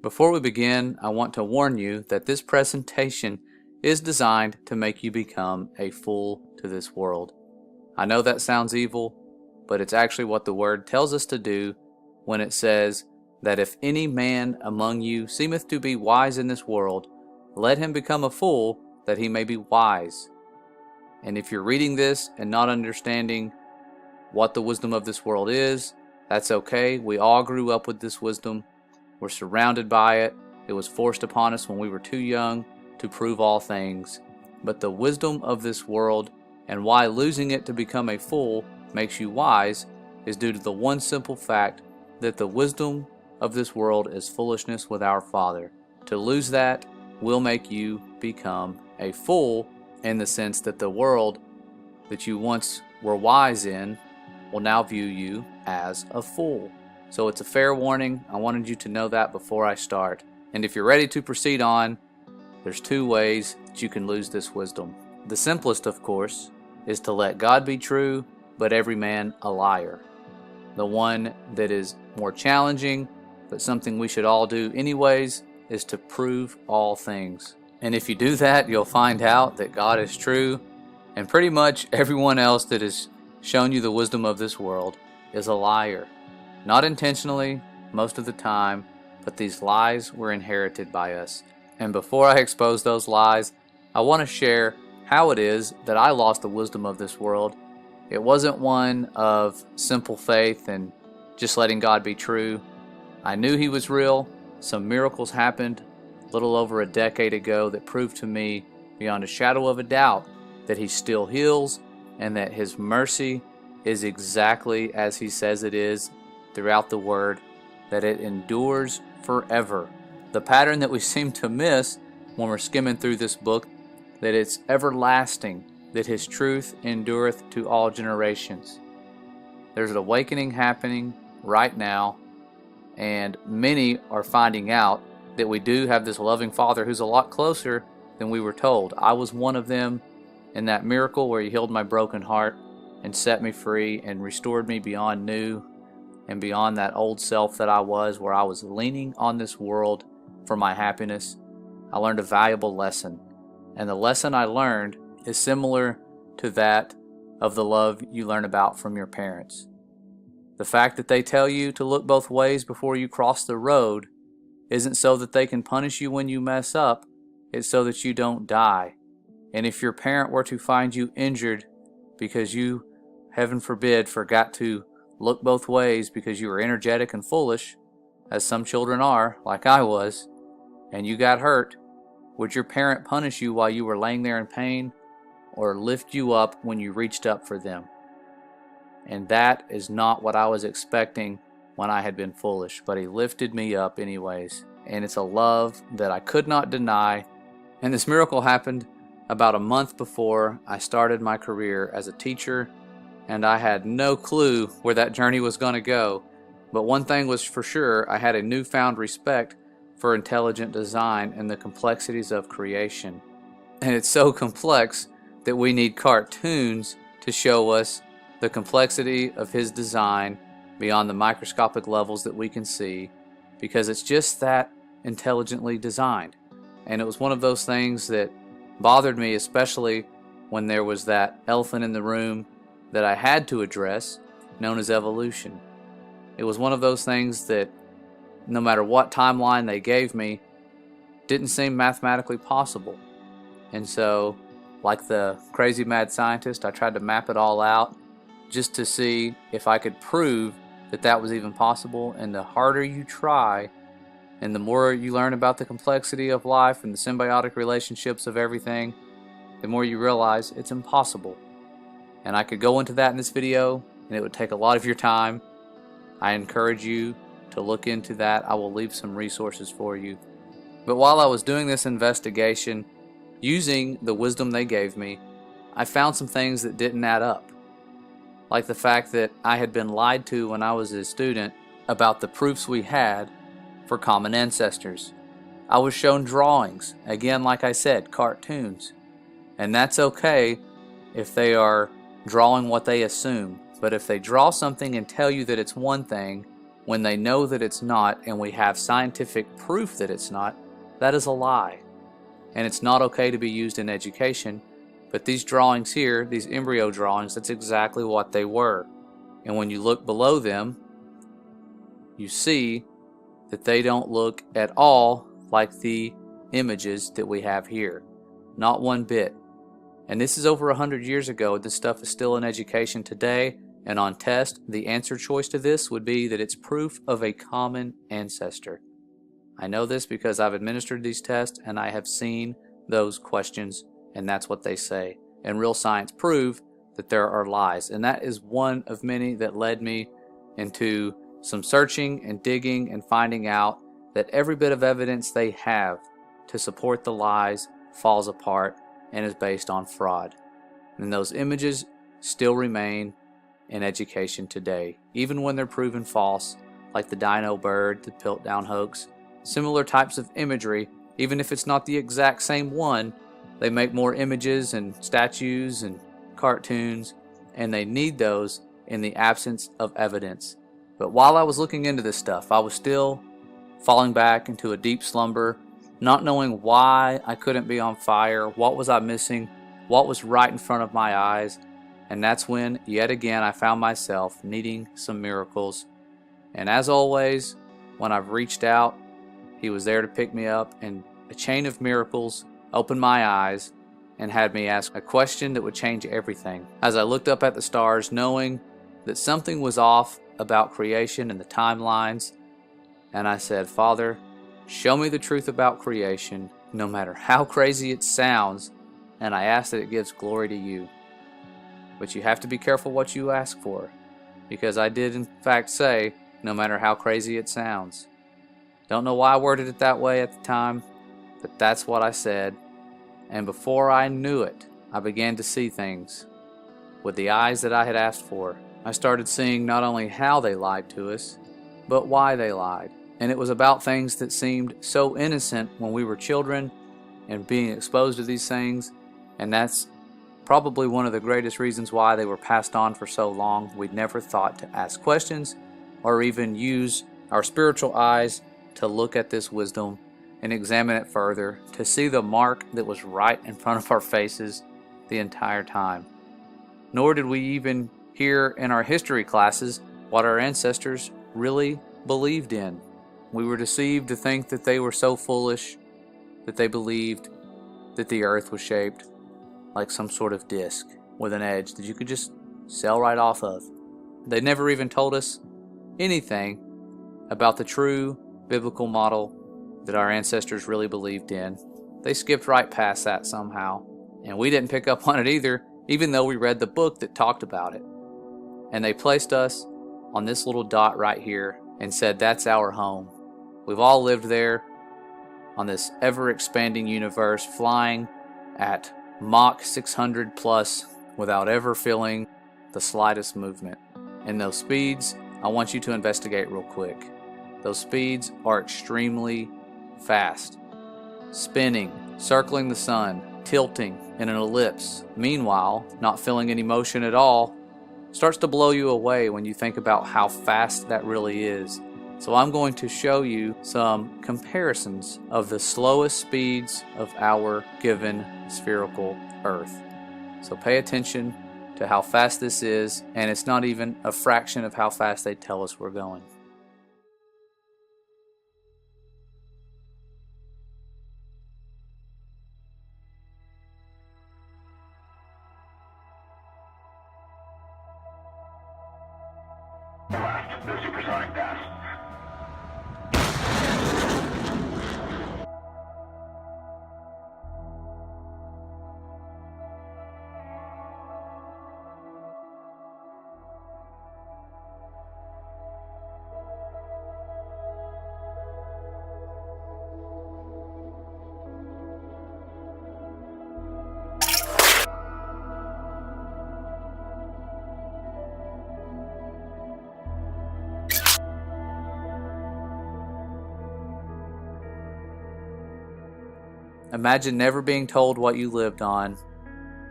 Before we begin, I want to warn you that this presentation is designed to make you become a fool to this world. I know that sounds evil, but it's actually what the Word tells us to do when it says that if any man among you seemeth to be wise in this world, let him become a fool, that he may be wise. And if you're reading this and not understanding what the wisdom of this world is, that's okay. We all grew up with this wisdom. We're surrounded by it. It was forced upon us when we were too young to prove all things. But the wisdom of this world and why losing it to become a fool makes you wise is due to the one simple fact that the wisdom of this world is foolishness with our Father. To lose that will make you become a fool, in the sense that the world that you once were wise in will now view you as a fool. So it's a fair warning. I wanted you to know that before I start. And if you're ready to proceed on, there's two ways that you can lose this wisdom. The simplest, of course, is to let God be true, but every man a liar. The one that is more challenging, but something we should all do anyways, is to prove all things. And if you do that, you'll find out that God is true, and pretty much everyone else that has shown you the wisdom of this world is a liar. Not intentionally, most of the time, but these lies were inherited by us. And before I expose those lies, I want to share how it is that I lost the wisdom of this world. It wasn't one of simple faith and just letting God be true. I knew He was real. Some miracles happened a little over a decade ago that proved to me beyond a shadow of a doubt that He still heals and that His mercy is exactly as He says it is throughout the Word, that it endures forever. The pattern that we seem to miss when we're skimming through this book, that it's everlasting, that His truth endureth to all generations. There's an awakening happening right now, and many are finding out that we do have this loving Father who's a lot closer than we were told. I was one of them in that miracle where He healed my broken heart and set me free and restored me beyond new and beyond that old self that I was, where I was leaning on this world for my happiness. I learned a valuable lesson, and the lesson I learned is similar to that of the love you learn about from your parents. The fact that they tell you to look both ways before you cross the road isn't so that they can punish you when you mess up, it's so that you don't die. And if your parent were to find you injured because you, heaven forbid, forgot to look both ways because you were energetic and foolish, as some children are, like I was, and you got hurt, would your parent punish you while you were laying there in pain, or lift you up when you reached up for them? And that is not what I was expecting when I had been foolish, but He lifted me up anyways. And it's a love that I could not deny. And this miracle happened about a month before I started my career as a teacher, and I had no clue where that journey was going to go. But one thing was for sure, I had a newfound respect for intelligent design and the complexities of creation. And it's so complex that we need cartoons to show us the complexity of His design beyond the microscopic levels that we can see, because it's just that intelligently designed. And it was one of those things that bothered me, especially when there was that elephant in the room that I had to address, known as evolution. It was one of those things that, no matter what timeline they gave me, didn't seem mathematically possible. And so, like the crazy mad scientist, I tried to map it all out just to see if I could prove that that was even possible. And the harder you try, and the more you learn about the complexity of life and the symbiotic relationships of everything, the more you realize it's impossible. And I could go into that in this video, and it would take a lot of your time. I encourage you to look into that. I will leave some resources for you. But while I was doing this investigation, using the wisdom they gave me, I found some things that didn't add up. Like the fact that I had been lied to when I was a student about the proofs we had for common ancestors. I was shown drawings, again like I said, cartoons. And that's okay if they are drawing what they assume. But if they draw something and tell you that it's one thing, when they know that it's not and we have scientific proof that it's not, that is a lie. And it's not okay to be used in education, but these drawings here, these embryo drawings, that's exactly what they were. And when you look below them, you see that they don't look at all like the images that we have here. Not one bit. And this is over 100 years ago. This stuff is still in education today, and on test, the answer choice to this would be that it's proof of a common ancestor. I know this because I've administered these tests and I have seen those questions, and that's what they say. And real science prove that there are lies, and that is one of many that led me into some searching and digging and finding out that every bit of evidence they have to support the lies falls apart and is based on fraud. And those images still remain in education today, even when they're proven false, like the dino bird, the Piltdown hoax. Similar types of imagery, even if it's not the exact same one, they make more images and statues and cartoons, and they need those in the absence of evidence. But while I was looking into this stuff, I was still falling back into a deep slumber, not knowing why I couldn't be on fire, what was I missing, what was right in front of my eyes. And that's when, yet again, I found myself needing some miracles. And as always, when I've reached out, He was there to pick me up, and a chain of miracles opened my eyes and had me ask a question that would change everything. As I looked up at the stars, knowing that something was off about creation and the timelines, and I said, Father, show me the truth about creation, no matter how crazy it sounds, and I ask that it gives glory to you. But you have to be careful what you ask for, because I did in fact say, no matter how crazy it sounds. Don't know why I worded it that way at the time, but that's what I said. And before I knew it, I began to see things with the eyes that I had asked for. I started seeing not only how they lied to us, but why they lied. And it was about things that seemed so innocent when we were children and being exposed to these things. And that's probably one of the greatest reasons why they were passed on for so long. We'd never thought to ask questions or even use our spiritual eyes to look at this wisdom and examine it further, to see the mark that was right in front of our faces the entire time. Nor did we even hear in our history classes what our ancestors really believed in. We were deceived to think that they were so foolish that they believed that the earth was shaped like some sort of disc with an edge that you could just sail right off of. They never even told us anything about the true biblical model that our ancestors really believed in. They skipped right past that somehow, and we didn't pick up on it either, even though we read the book that talked about it. And they placed us on this little dot right here and said that's our home. We've all lived there on this ever-expanding universe, flying at Mach 600 plus without ever feeling the slightest movement. And those speeds, I want you to investigate real quick. Those speeds are extremely fast. Spinning, circling the sun, tilting in an ellipse. Meanwhile, not feeling any motion at all starts to blow you away when you think about how fast that really is. So I'm going to show you some comparisons of the slowest speeds of our given spherical Earth. So pay attention to how fast this is, and it's not even a fraction of how fast they tell us we're going. The supersonic pass. Imagine never being told what you lived on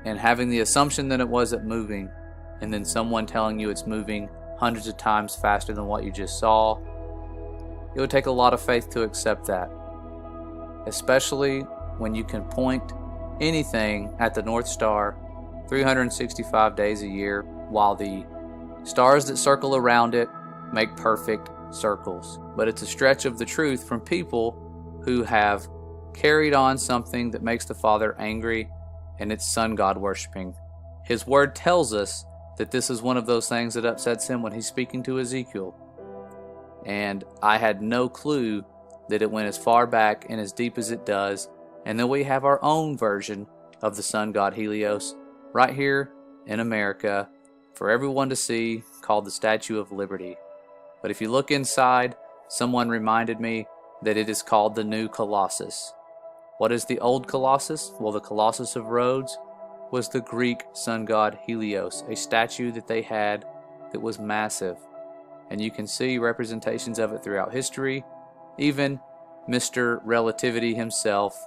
and having the assumption that it wasn't moving, and then someone telling you it's moving hundreds of times faster than what you just saw. It would take a lot of faith to accept that, especially when you can point anything at the North Star 365 days a year, while the stars that circle around it make perfect circles. But it's a stretch of the truth from people who have carried on something that makes the Father angry, and it's sun god worshiping. His word tells us that this is one of those things that upsets him when he's speaking to Ezekiel. And I had no clue that it went as far back and as deep as it does. And then we have our own version of the sun god Helios right here in America for everyone to see, called the Statue of Liberty. But if you look inside, someone reminded me that it is called the New Colossus. What is the old Colossus? Well, the Colossus of Rhodes was the Greek sun god Helios, a statue that they had that was massive. And you can see representations of it throughout history. Even Mr. Relativity himself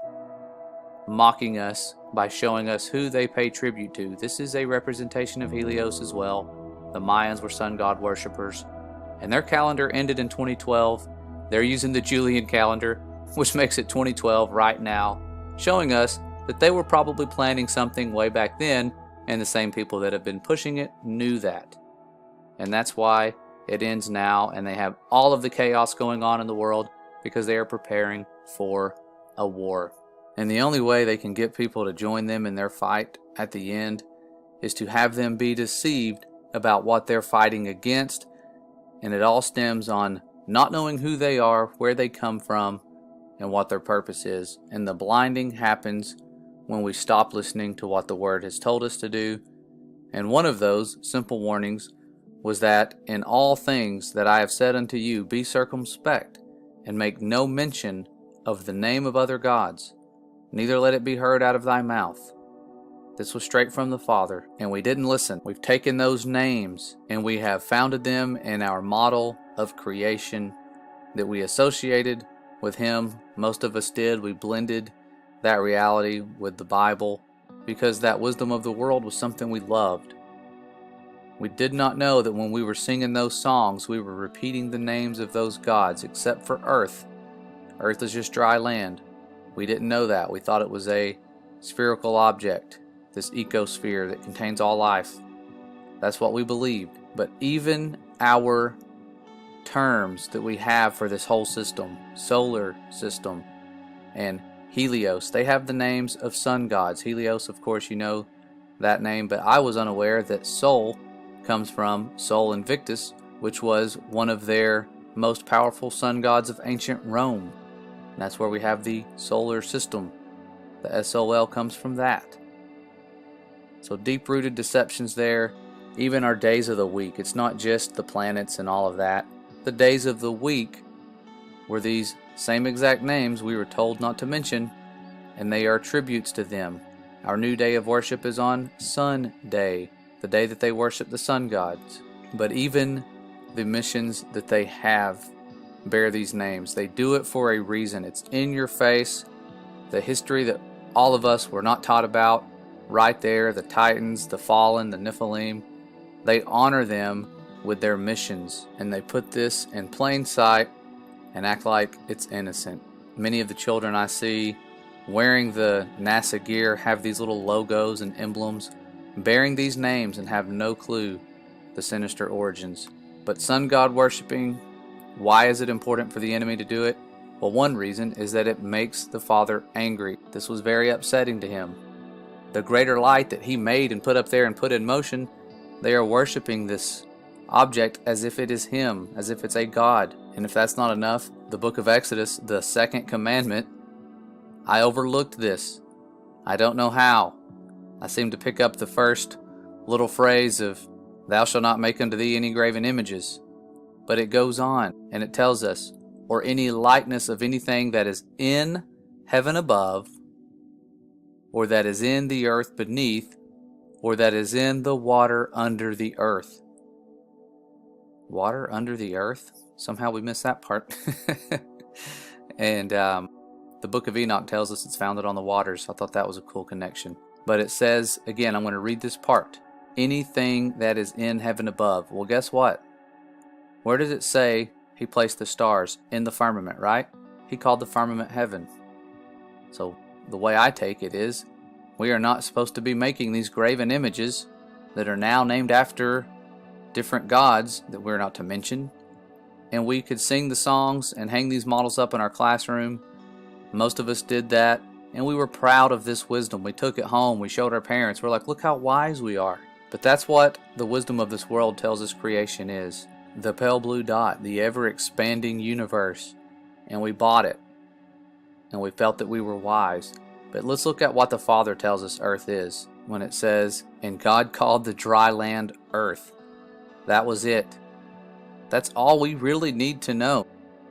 mocking us by showing us who they pay tribute to. This is a representation of Helios as well. The Mayans were sun god worshippers, and their calendar ended in 2012. They're using the Julian calendar, which makes it 2012 right now, showing us that they were probably planning something way back then, and the same people that have been pushing it knew that. And that's why it ends now, and they have all of the chaos going on in the world because they are preparing for a war. And the only way they can get people to join them in their fight at the end is to have them be deceived about what they're fighting against. And it all stems on not knowing who they are, where they come from, and what their purpose is. And the blinding happens when we stop listening to what the Word has told us to do. And one of those simple warnings was that in all things that I have said unto you, be circumspect, and make no mention of the name of other gods, neither let it be heard out of thy mouth. This was straight from the Father, and we didn't listen. We've taken those names and we have founded them in our model of creation that we associated with Him. Most of us did. We blended that reality with the Bible because that wisdom of the world was something we loved. We did not know that when we were singing those songs, we were repeating the names of those gods, except for earth. Earth is just dry land. We didn't know that. We thought it was a spherical object, this ecosphere that contains all life. That's what we believed. But even our terms that we have for this whole system, solar system, and Helios, they have the names of sun gods. Helios, of course, you know that name, but I was unaware that Sol comes from Sol Invictus, which was one of their most powerful sun gods of ancient Rome. And that's where we have the solar system. The SOL comes from that. So deep-rooted deceptions there. Even our days of the week. It's not just the planets and all of that. The days of the week were these same exact names we were told not to mention, and they are tributes to them. Our new day of worship is on Sunday, the day that they worship the sun gods. But even the missions that they have bear these names. They do it for a reason. It's in your face. The history that all of us were not taught about, right there, the Titans, the Fallen, the Nephilim, they honor them with their missions, and they put this in plain sight and act like it's innocent. Many of the children I see wearing the NASA gear have these little logos and emblems bearing these names and have no clue the sinister origins. But sun god worshiping, why is it important for the enemy to do it? Well, one reason is that it makes the Father angry. This was very upsetting to him. The greater light that he made and put up there and put in motion, they are worshiping this object as if it is him, as if it's a god. And if that's not enough, the book of Exodus, the second commandment, I overlooked this. I don't know how. I seem to pick up the first little phrase of, thou shalt not make unto thee any graven images. But it goes on, and it tells us, or any likeness of anything that is in heaven above, or that is in the earth beneath, or that is in the water under the earth. Water under the earth? Somehow we missed that part. And the book of Enoch tells us it's founded on the waters. I thought that was a cool connection. But it says, again, I'm going to read this part. Anything that is in heaven above. Well, guess what? Where does it say he placed the stars? In the firmament, right? He called the firmament heaven. So the way I take it is, we are not supposed to be making these graven images that are now named after different gods that we're not to mention. And we could sing the songs and hang these models up in our classroom. Most of us did that, and we were proud of this wisdom. We took it home, we showed our parents. We're like, look how wise we are. But that's what the wisdom of this world tells us creation is. The pale blue dot, the ever-expanding universe. And we bought it. And we felt that we were wise. But let's look at what the Father tells us earth is. When it says, and God called the dry land earth. That was it. That's all we really need to know.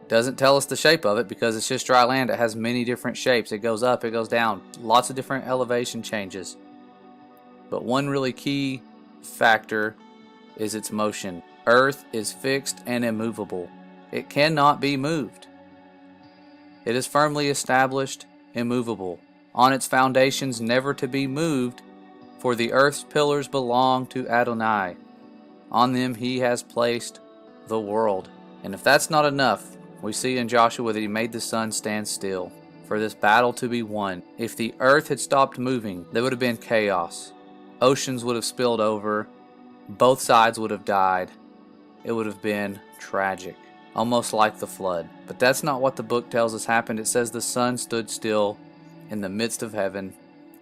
Doesn't tell us the shape of it because it's just dry land. It has many different shapes. It goes up, it goes down. Lots of different elevation changes. But one really key factor is its motion. Earth is fixed and immovable. It cannot be moved. It is firmly established, immovable, on its foundations never to be moved, for the earth's pillars belong to Adonai. On them he has placed the world. And if that's not enough, we see in Joshua that he made the sun stand still for this battle to be won. If the earth had stopped moving, there would have been chaos. Oceans would have spilled over. Both sides would have died. It would have been tragic, almost like the flood. But that's not what the book tells us happened. It says the sun stood still in the midst of heaven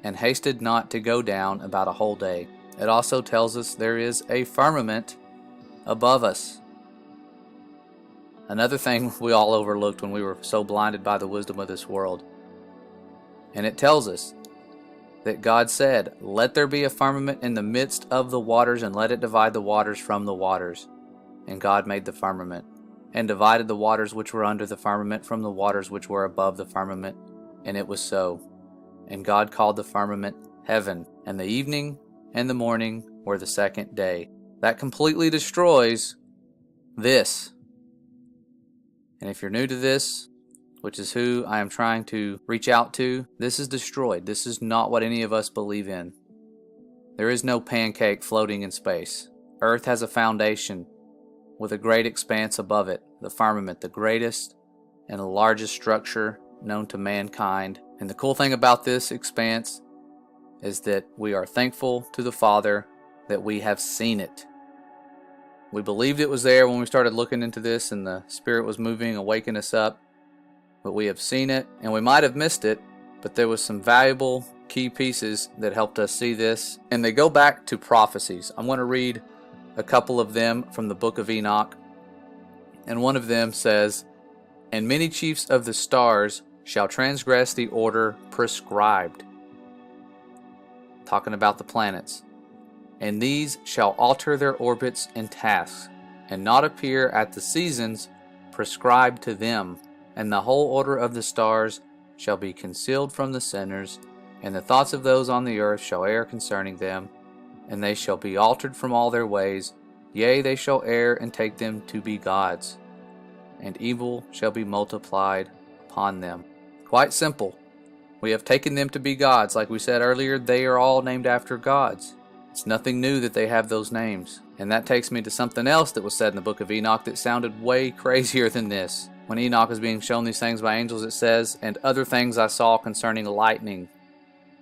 and hasted not to go down about a whole day. It also tells us there is a firmament above us. Another thing we all overlooked when we were so blinded by the wisdom of this world. And it tells us that God said, let there be a firmament in the midst of the waters, and let it divide the waters from the waters. And God made the firmament, and divided the waters which were under the firmament from the waters which were above the firmament. And it was so. And God called the firmament heaven, and the evening and the morning were the second day. That completely destroys this. And if you're new to this, which is who I am trying to reach out to, this is destroyed. This is not what any of us believe in. There is no pancake floating in space. Earth has a foundation with a great expanse above it, the firmament, the greatest and the largest structure known to mankind. And the cool thing about this expanse is that we are thankful to the Father that we have seen it. We believed it was there when we started looking into this and the Spirit was moving, awakening us up. But we have seen it, and we might have missed it, but there was some valuable key pieces that helped us see this. And they go back to prophecies. I'm going to read a couple of them from the book of Enoch. And one of them says, and many chiefs of the stars shall transgress the order prescribed. Talking about the planets. And these shall alter their orbits and tasks, and not appear at the seasons prescribed to them. And the whole order of the stars shall be concealed from the sinners, and the thoughts of those on the earth shall err concerning them, and they shall be altered from all their ways. Yea, they shall err and take them to be gods, and evil shall be multiplied upon them. Quite simple. We have taken them to be gods. Like we said earlier, they are all named after gods. It's nothing new that they have those names. And that takes me to something else that was said in the book of Enoch that sounded way crazier than this. When Enoch is being shown these things by angels, it says, and other things I saw concerning lightning,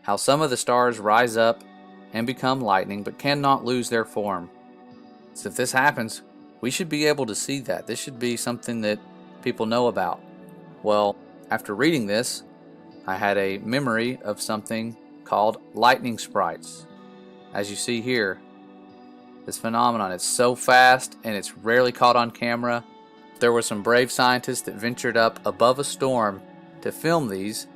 how some of the stars rise up and become lightning, but cannot lose their form. So if this happens, we should be able to see that. This should be something that people know about. Well, after reading this, I had a memory of something called lightning sprites. As you see here, this phenomenon, it's so fast and it's rarely caught on camera. There were some brave scientists that ventured up above a storm to film these,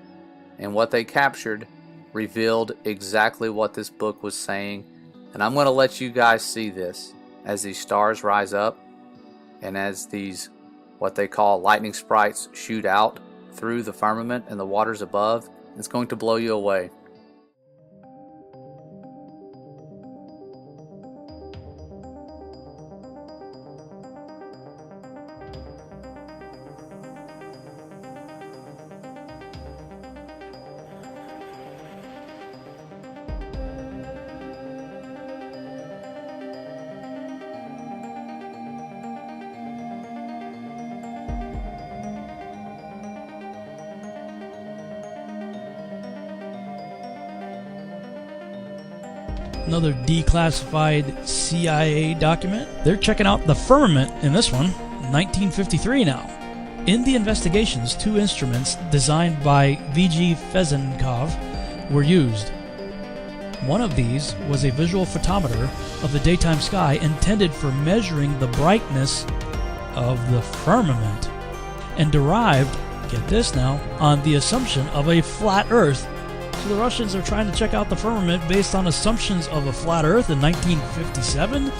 and what they captured revealed exactly what this book was saying. And I'm going to let you guys see this as these stars rise up and as these what they call lightning sprites shoot out through the firmament and the waters above. It's going to blow you away. Another declassified CIA document. They're checking out the firmament in this one, 1953 now. In the investigations, 2 instruments designed by V.G. Fezenkov were used. One of these was a visual photometer of the daytime sky intended for measuring the brightness of the firmament, and derived, get this now, on the assumption of a flat Earth. So the Russians are trying to check out the firmament based on assumptions of a flat Earth in 1957?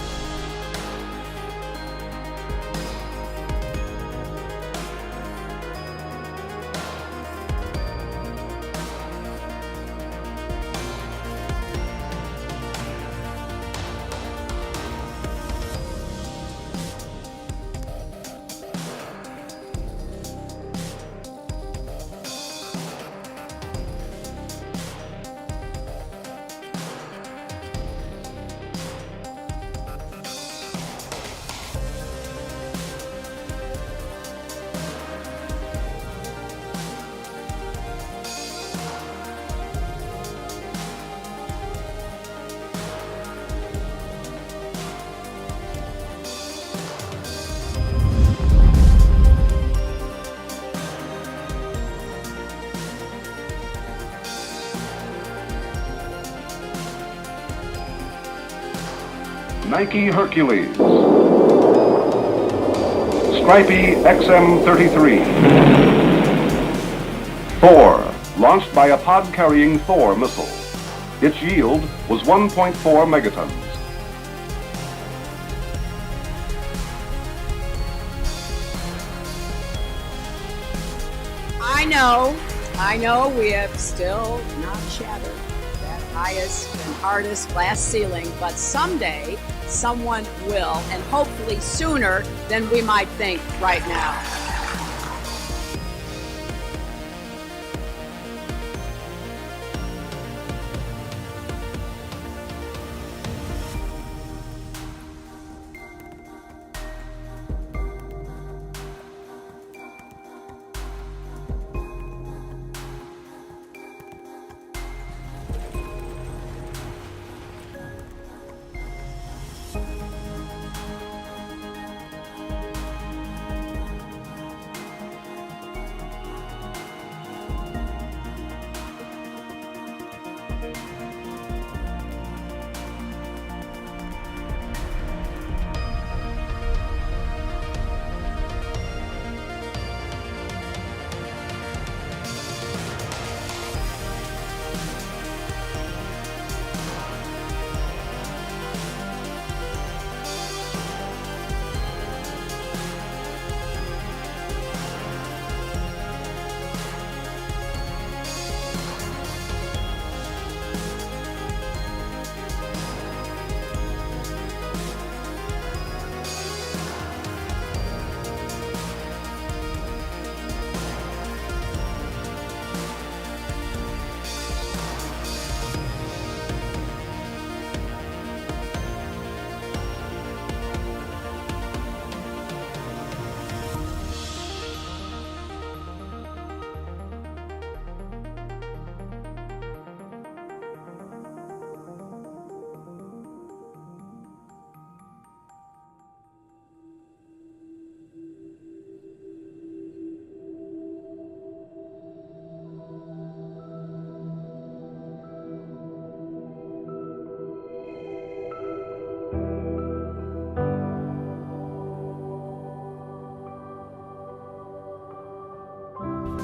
Nike Hercules, Stripey XM-33, Thor, launched by a pod-carrying Thor missile. Its yield was 1.4 megatons. I know we have still not shattered that highest and hardest glass ceiling, but someday someone will, and hopefully sooner than we might think right now.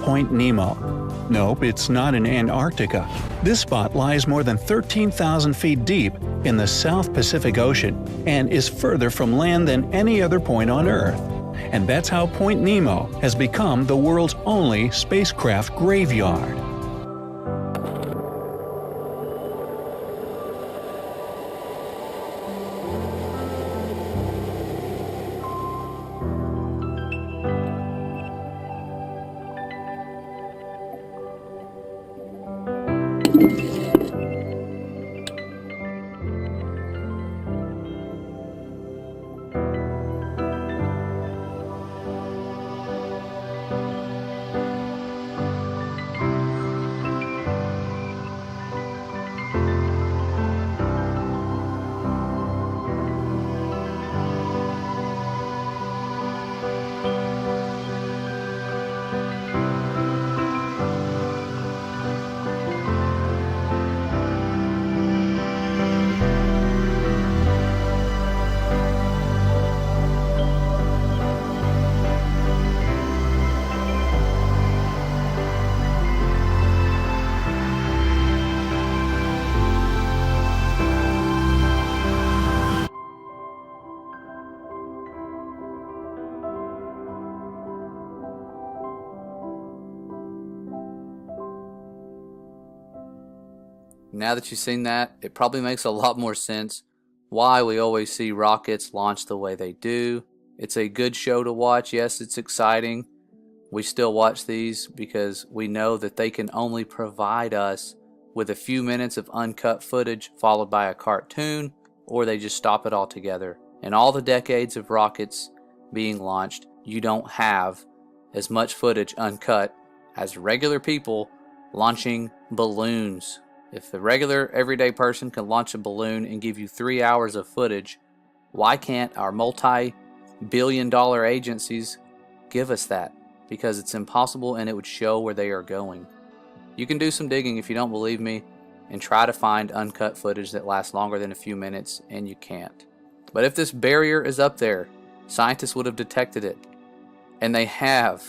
Point Nemo. Nope, it's not in Antarctica. This spot lies more than 13,000 feet deep in the South Pacific Ocean and is further from land than any other point on Earth. And that's how Point Nemo has become the world's only spacecraft graveyard. Now that you've seen that, it probably makes a lot more sense why we always see rockets launch the way they do. It's a good show to watch. Yes, it's exciting. We still watch these because we know that they can only provide us with a few minutes of uncut footage followed by a cartoon, or they just stop it altogether. In all the decades of rockets being launched, you don't have as much footage uncut as regular people launching balloons. If the regular everyday person can launch a balloon and give you 3 hours of footage, why can't our multi-billion-dollar agencies give us that? Because it's impossible, and it would show where they are going. You can do some digging if you don't believe me and try to find uncut footage that lasts longer than a few minutes, and you can't. But if this barrier is up there, scientists would have detected it, and they have.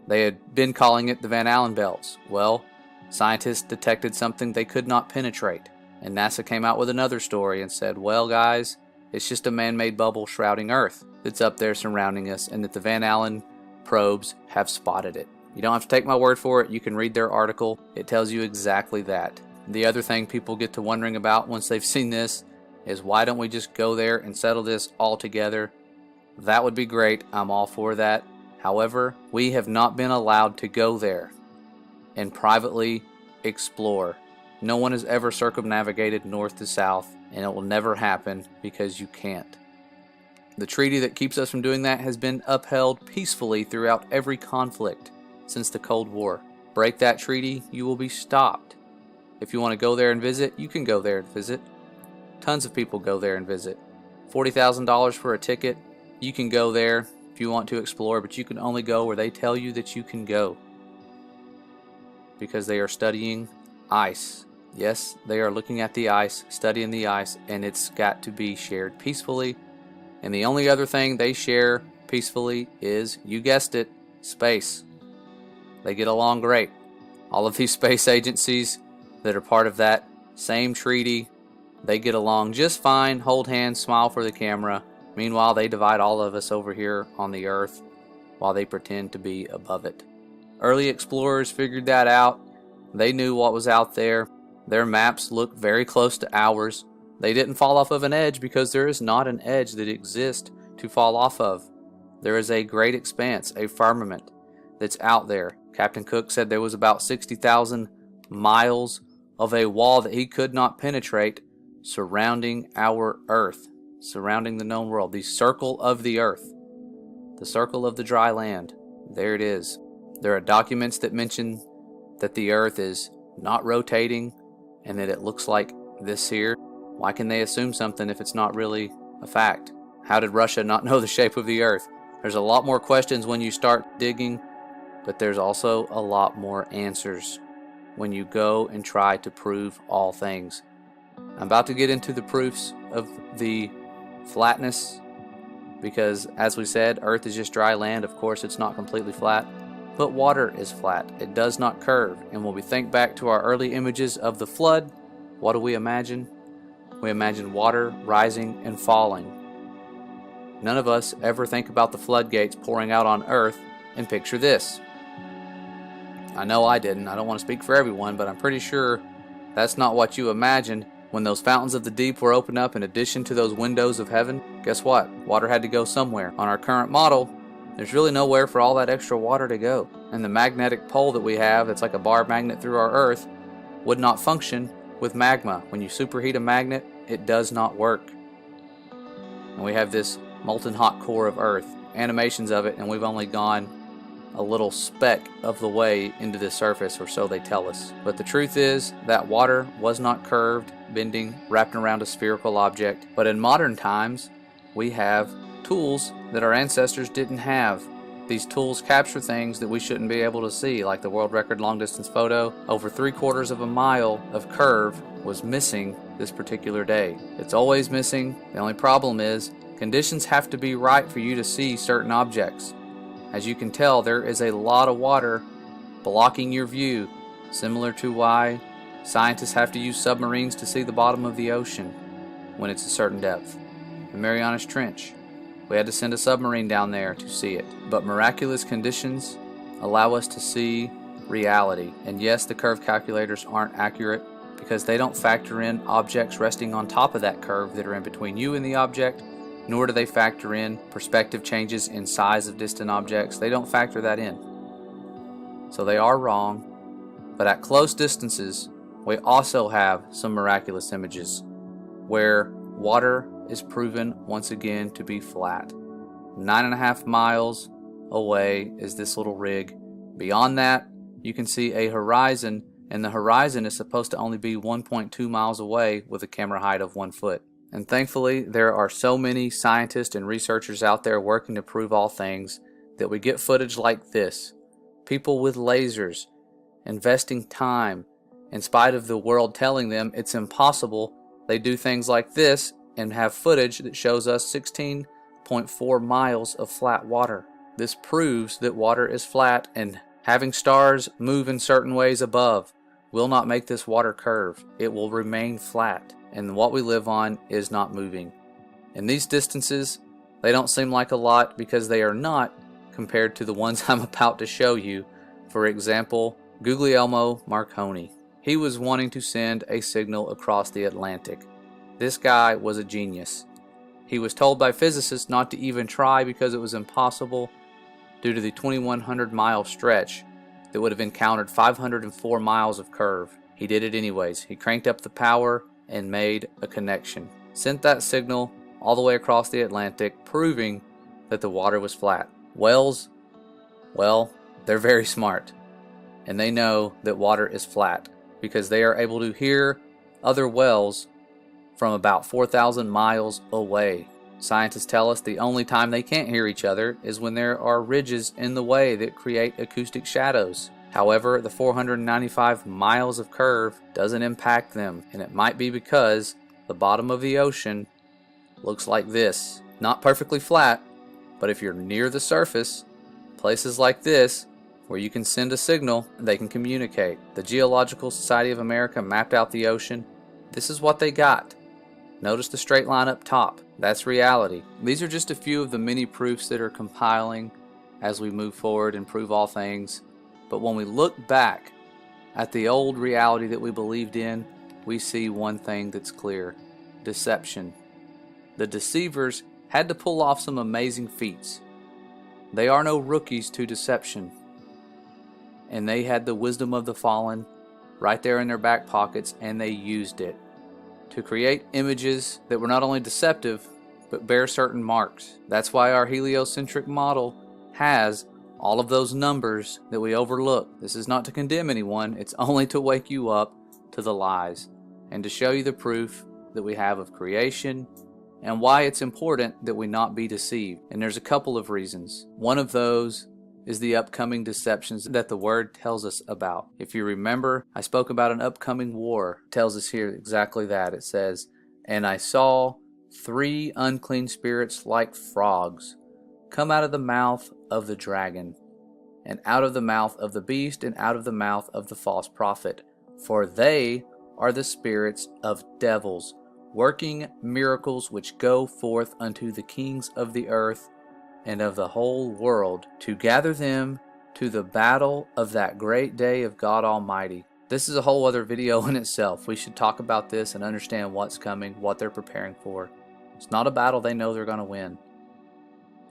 They had been calling it the Van Allen belts. Well, scientists detected something they could not penetrate, and NASA came out with another story and said, well guys, it's just a man-made bubble shrouding Earth that's up there surrounding us, and that the Van Allen probes have spotted it. You don't have to take my word for it. You can read their article. It tells you exactly that. The other thing people get to wondering about once they've seen this is, why don't we just go there and settle this all together? That would be great. I'm all for that. However, we have not been allowed to go there and privately explore. No one has ever circumnavigated north to south, and it will never happen because you can't. The treaty that keeps us from doing that has been upheld peacefully throughout every conflict since the Cold War. Break that treaty, you will be stopped. If you want to go there and visit, you can go there and visit. Tons of people go there and visit. $40,000 for a ticket. You can go there if you want to explore, but you can only go where they tell you that you can go, because they are studying ice. Yes, they are looking at the ice, studying the ice, and it's got to be shared peacefully. And the only other thing they share peacefully is, you guessed it, space. They get along great. All of these space agencies that are part of that same treaty, they get along just fine, hold hands, smile for the camera. Meanwhile, they divide all of us over here on the Earth while they pretend to be above it. Early explorers figured that out. They knew what was out there. Their maps looked very close to ours. They didn't fall off of an edge because there is not an edge that exists to fall off of. There is a great expanse, a firmament that's out there. Captain Cook said there was about 60,000 miles of a wall that he could not penetrate surrounding our Earth, surrounding the known world, the circle of the Earth, the circle of the dry land. There it is. There are documents that mention that the Earth is not rotating and that it looks like this here. Why can they assume something if it's not really a fact? How did Russia not know the shape of the Earth? There's a lot more questions when you start digging, but there's also a lot more answers when you go and try to prove all things. I'm about to get into the proofs of the flatness, because as we said, Earth is just dry land. Of course, it's not completely flat, but water is flat. It does not curve. And when we think back to our early images of the flood, what do we imagine? We imagine water rising and falling. None of us ever think about the floodgates pouring out on Earth and picture this. I know I didn't. I don't want to speak for everyone, but I'm pretty sure that's not what you imagined when those fountains of the deep were opened up in addition to those windows of heaven. Guess what? Water had to go somewhere. On our current model, there's really nowhere for all that extra water to go. And the magnetic pole that we have, that's like a bar magnet through our Earth, would not function with magma. When you superheat a magnet, it does not work. And we have this molten hot core of Earth, animations of it, and we've only gone a little speck of the way into the surface, or so they tell us. But the truth is that water was not curved, bending, wrapped around a spherical object. But in modern times, we have tools that our ancestors didn't have. These tools capture things that we shouldn't be able to see, like the world record long distance photo. Over 3/4 of a mile of curve was missing this particular day. It's always missing. The only problem is conditions have to be right for you to see certain objects. As you can tell, there is a lot of water blocking your view, similar to why scientists have to use submarines to see the bottom of the ocean when it's a certain depth. The Marianas Trench, we had to send a submarine down there to see it. But miraculous conditions allow us to see reality. And yes, the curve calculators aren't accurate. because they don't factor in objects resting on top of that curve that are in between you and the object, nor do they factor in perspective changes in size of distant objects. They don't factor that in. So they are wrong. But at close distances, we also have some miraculous images where water is proven once again to be flat. 9.5 miles away is this little rig. Beyond that, you can see a horizon, and the horizon is supposed to only be 1.2 miles away with a camera height of 1 foot. And thankfully, there are so many scientists and researchers out there working to prove all things that we get footage like this. People with lasers investing time, in spite of the world telling them it's impossible. They do things like this and have footage that shows us 16.4 miles of flat water. This proves that water is flat, and having stars move in certain ways above will not make this water curve. It will remain flat, and what we live on is not moving. And these distances, they don't seem like a lot because they are not compared to the ones I'm about to show you. For example, Guglielmo Marconi. He was wanting to send a signal across the Atlantic. This guy was a genius. He was told by physicists not to even try because it was impossible due to the 2,100 mile stretch that would have encountered 504 miles of curve. He did it anyways. He cranked up the power and made a connection. Sent that signal all the way across the Atlantic, proving that the water was flat. Whales, well, they're very smart, and they know that water is flat because they are able to hear other whales from about 4,000 miles away. Scientists tell us the only time they can't hear each other is when there are ridges in the way that create acoustic shadows. However, the 495 miles of curve doesn't impact them, and it might be because the bottom of the ocean looks like this. Not perfectly flat, but if you're near the surface, places like this, where you can send a signal, they can communicate. The Geological Society of America mapped out the ocean. This is what they got. Notice the straight line up top. That's reality. These are just a few of the many proofs that are compiling as we move forward and prove all things. But when we look back at the old reality that we believed in, we see one thing that's clear: deception. The deceivers had to pull off some amazing feats. They are no rookies to deception. And they had the wisdom of the fallen right there in their back pockets, and they used it to create images that were not only deceptive, but bear certain marks. That's why our heliocentric model has all of those numbers that we overlook. This is not to condemn anyone, it's only to wake you up to the lies and to show you the proof that we have of creation and why it's important that we not be deceived. And there's a couple of reasons. One of those is the upcoming deceptions that the Word tells us about. If you remember, I spoke about an upcoming war. It tells us here exactly that. It says, "And I saw 3 unclean spirits like frogs come out of the mouth of the dragon, and out of the mouth of the beast, and out of the mouth of the false prophet. For they are the spirits of devils, working miracles which go forth unto the kings of the earth and of the whole world, to gather them to the battle of that great day of God Almighty." This is a whole other video in itself. We should talk about this and understand what's coming, what they're preparing for. It's not a battle they know they're going to win.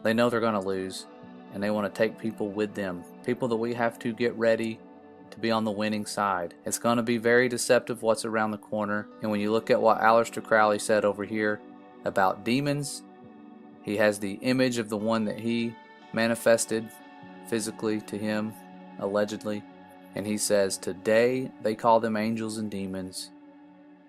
They know they're going to lose, and they want to take people with them. People that we have to get ready to be on the winning side. It's going to be very deceptive what's around the corner. And when you look at what Aleister Crowley said over here about demons, he has the image of the one that he manifested physically to him, allegedly. And he says, today they call them angels and demons.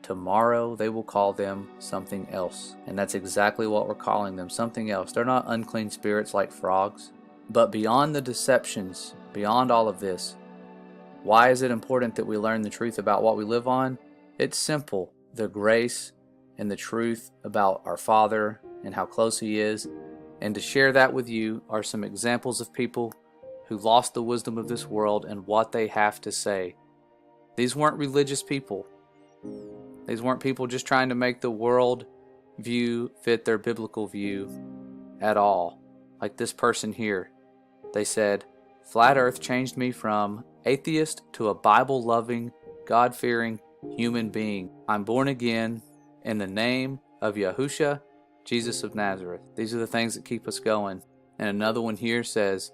Tomorrow they will call them something else. And that's exactly what we're calling them, something else. They're not unclean spirits like frogs. But beyond the deceptions, beyond all of this, why is it important that we learn the truth about what we live on? It's simple. The grace and the truth about our Father and how close He is. And to share that with you are some examples of people who lost the wisdom of this world and what they have to say. These weren't religious people. These weren't people just trying to make the world view fit their biblical view at all. Like this person here. They said, "Flat Earth changed me from atheist to a Bible-loving, God-fearing human being. I'm born again in the name of Yahushua, Jesus of Nazareth. These are the things that keep us going. And another one here says,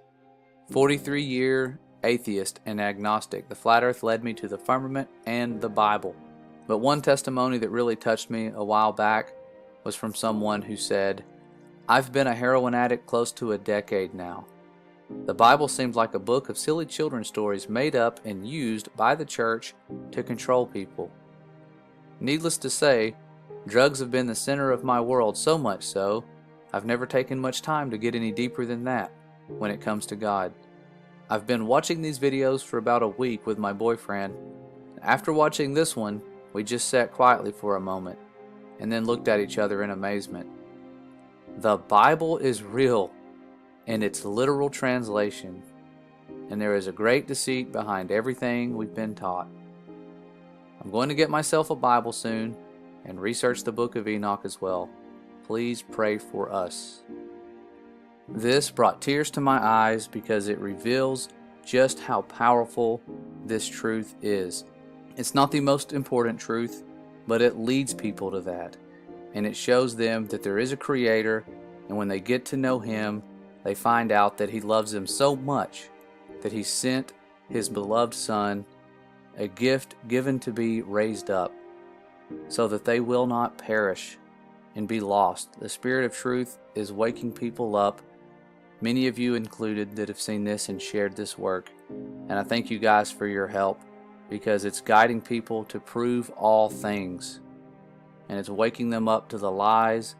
43-year atheist and agnostic. The flat earth led me to the firmament and the Bible. But one testimony that really touched me a while back was from someone who said, I've been a heroin addict close to a decade now. The Bible seems like a book of silly children's stories made up and used by the church to control people. Needless to say, drugs have been the center of my world, so much so, I've never taken much time to get any deeper than that when it comes to God. I've been watching these videos for about a week with my boyfriend. After watching this one, we just sat quietly for a moment and then looked at each other in amazement. The Bible is real in its literal translation, and there is a great deceit behind everything we've been taught. I'm going to get myself a Bible soon and research the book of Enoch as well. Please pray for us. This brought tears to my eyes because it reveals just how powerful this truth is. It's not the most important truth, but it leads people to that. And it shows them that there is a Creator, and when they get to know Him, they find out that He loves them so much that He sent His beloved Son, a gift given to be raised up, so that they will not perish and be lost. The Spirit of truth is waking people up, many of you included that have seen this and shared this work. And I thank you guys for your help, because it's guiding people to prove all things. And it's waking them up to the lies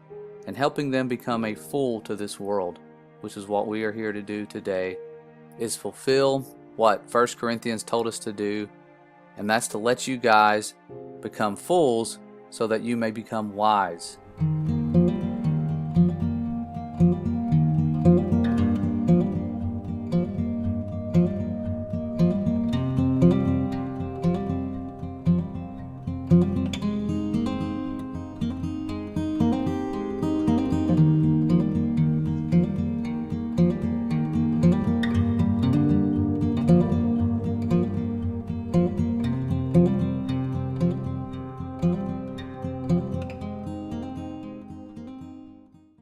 and helping them become a fool to this world, which is what we are here to do today, is fulfill what 1 Corinthians told us to do, and that's to let you guys become fools so that you may become wise.